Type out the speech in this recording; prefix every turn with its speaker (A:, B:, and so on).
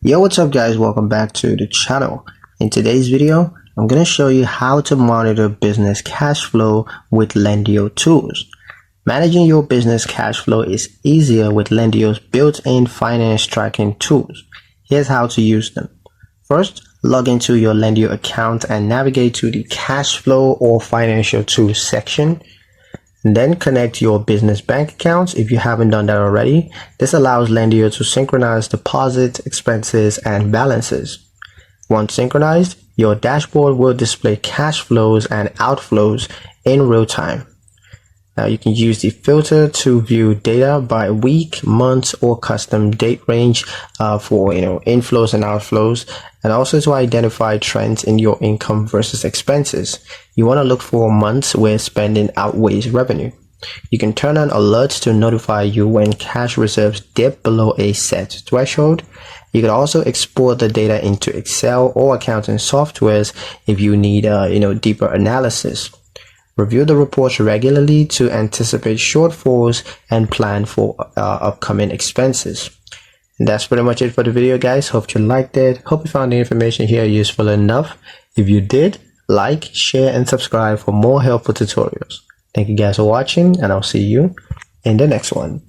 A: Yo, what's up guys, welcome back to the channel. In today's video, I'm going to show you how to monitor business cash flow with Lendio tools. Managing your business cash flow is easier with Lendio's built-in finance tracking tools. Here's how to use them. First, log into your Lendio account and navigate to the cash flow or financial tools section. Then connect your business bank accounts if you haven't done that already. This allows Lendio to synchronize deposits, expenses, and balances. Once synchronized, your dashboard will display cash flows and outflows in real time. Now you can use the filter to view data by week, month, or custom date range for inflows and outflows, and also to identify trends in your income versus expenses. You want to look for months where spending outweighs revenue. You can turn on alerts to notify you when cash reserves dip below a set threshold. You can also export the data into Excel or accounting softwares if you need deeper analysis. Review the reports regularly to anticipate shortfalls and plan for upcoming expenses. And that's pretty much it for the video, guys. Hope you liked it. Hope you found the information here useful enough. If you did, like, share, and subscribe for more helpful tutorials. Thank you guys for watching, and I'll see you in the next one.